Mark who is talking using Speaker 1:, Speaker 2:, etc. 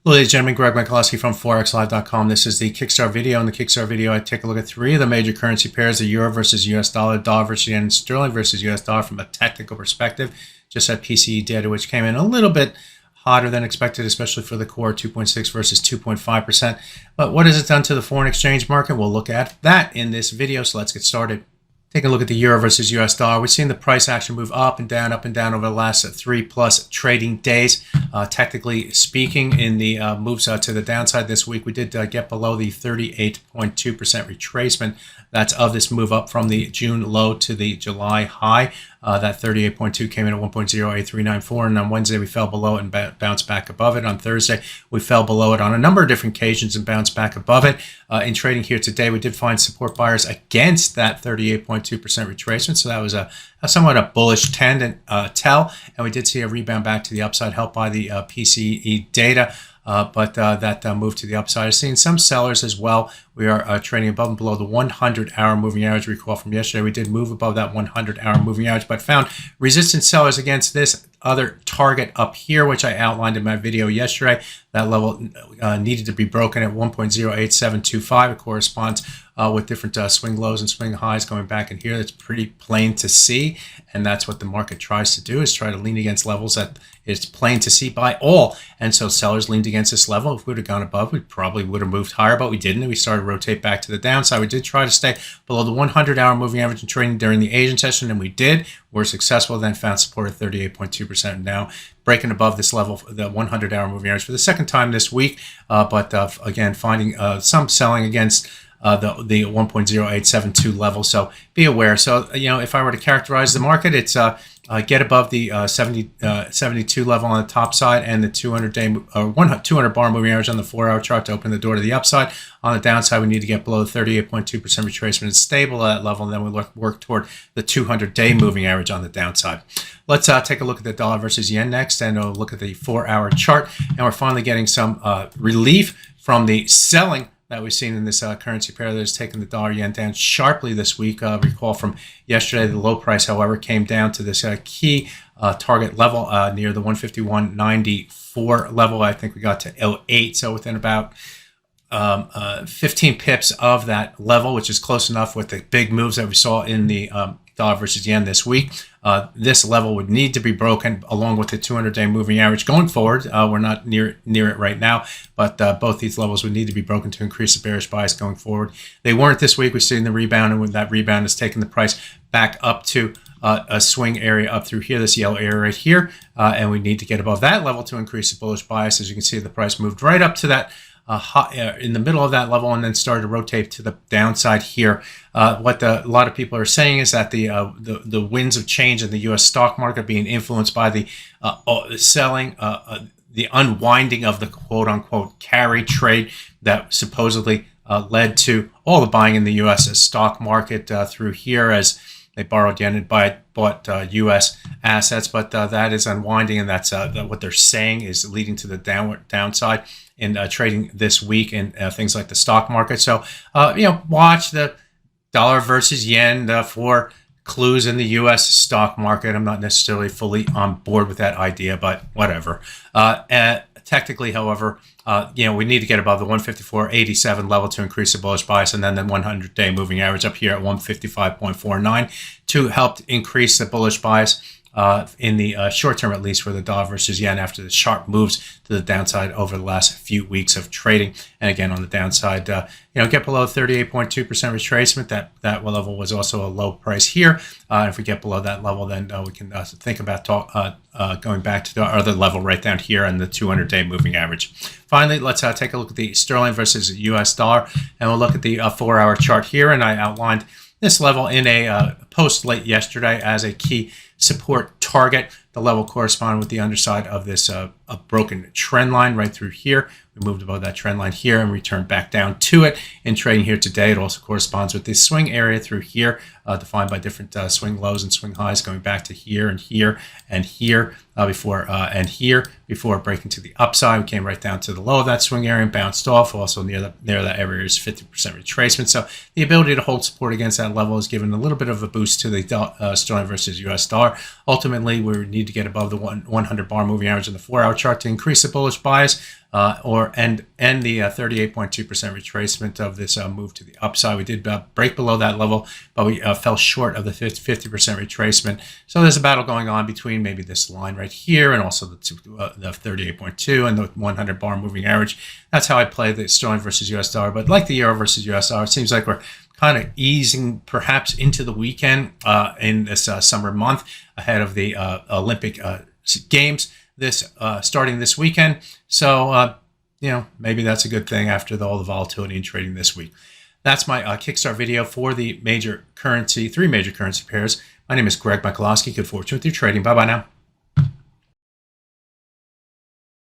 Speaker 1: Hello, ladies and gentlemen, Greg Michalowski from ForexLive.com. This is the Kickstart video. In the Kickstart video, I take a look at three of the major currency pairs, the euro versus US dollar, dollar versus yen, and sterling versus US dollar from a technical perspective. Just had PCE data, which came in a little bit hotter than expected, especially for the core, 2.6 versus 2.5%. But what has it done to the foreign exchange market? We'll look at that in this video, so let's get started. Taking a look at the euro versus US dollar, we've seen the price action move up and down over the last 3+ trading days. Technically speaking, in the moves to the downside this week, we did get below the 38.2% retracement. That's of this move up from the June low to the July high. That 38.2 came in at 1.08394, and on Wednesday we fell below it and bounced back above it. On Thursday we fell below it on a number of different occasions and bounced back above it. In trading here today, we did find support buyers against that 38.2% retracement, so that was a somewhat a bullish tell, and we did see a rebound back to the upside, helped by the PCE data. But that move to the upside is seeing some sellers as well. We are trading above and below the 100-hour moving average. Recall from yesterday, we did move above that 100-hour moving average, but found resistant sellers against this other target up here, which I outlined in my video yesterday. That level needed to be broken at 1.08725. It corresponds with different swing lows and swing highs going back in here. That's pretty plain to see, and that's what the market tries to do, is try to lean against levels that is plain to see by all. And so sellers leaned against this level. If we would have gone above, we probably would have moved higher, but we didn't. And we started to rotate back to the downside. We did try to stay below the 100-hour moving average in trading during the Asian session, and we did. We're successful, then found support at 38.2%. Now breaking above this level, the 100-hour moving average, for the second time this week. But again, finding some selling against the 1.0872 level. So be aware. So, if I were to characterize the market, it's get above the 72 level on the top side and the 200-day or 200 bar moving average on the 4-hour chart to open the door to the upside. On the downside, we need to get below the 38.2% retracement and stable at that level, and then we work toward the 200-day moving average on the downside. Let's take a look at the dollar versus yen next, and we'll look at the 4-hour chart. And we're finally getting some relief from the selling that we've seen in this currency pair that has taken the dollar yen down sharply this week. Recall from yesterday, the low price, however, came down to this key target level near the 151.94 level. I think we got to 08, so within about 15 pips of that level, which is close enough with the big moves that we saw in the dollar versus yen this week. This level would need to be broken along with the 200-day moving average going forward. We're not near it right now, but both these levels would need to be broken to increase the bearish bias going forward. They weren't this week. We've seen the rebound, and with that rebound has taken the price back up to a swing area up through here, this yellow area right here, and we need to get above that level to increase the bullish bias. As you can see, the price moved right up to that in the middle of that level and then started to rotate to the downside here. What a lot of people are saying is that the winds of change in the U.S. stock market being influenced by the selling, the unwinding of the quote-unquote carry trade that supposedly led to all the buying in the U.S. stock market through here, as they borrowed yen and bought U.S. assets, but that is unwinding, and that's what they're saying is leading to the downside in trading this week in things like the stock market. So, watch the dollar versus yen for clues in the U.S. stock market. I'm not necessarily fully on board with that idea, but whatever. Technically, however, we need to get above the 154.87 level to increase the bullish bias, and then the 100-day moving average up here at 155.49 to help increase the bullish bias in the short term, at least for the dollar versus yen, after the sharp moves to the downside over the last few weeks of trading. And again, on the downside, get below 38.2% retracement. That level was also a low price here. And if we get below that level, then we can think about going back to the other level right down here and the 200-day moving average. Finally, let's take a look at the sterling versus US dollar, and we'll look at the 4-hour chart here. And I outlined this level in a post late yesterday as a key support target. The level corresponded with the underside of this a broken trend line right through here. We moved above that trend line here and returned back down to it in trading here today. It also corresponds with this swing area through here, defined by different swing lows and swing highs going back to here and here and here before breaking to the upside. We came right down to the low of that swing area and bounced off. Also near that area is 50% retracement. So the ability to hold support against that level has given a little bit of a boost to the sterling versus US dollar. Ultimately, we need to get above the 100 bar moving average in the 4-hour chart to increase the bullish bias or end the 38.2% retracement of this move to the upside. We did break below that level, but we fell short of the 50% retracement. So there's a battle going on between maybe this line right here and also the 38.2 and the 100 bar moving average. That's how I play the sterling versus US dollar. But like the euro versus US dollar, it seems like we're kind of easing perhaps into the weekend in this summer month ahead of the Olympic Games starting this weekend. So, maybe that's a good thing after all the volatility in trading this week. That's my Kickstart video for the three major currency pairs. My name is Greg Michalowski. Good fortune with your trading. Bye-bye now.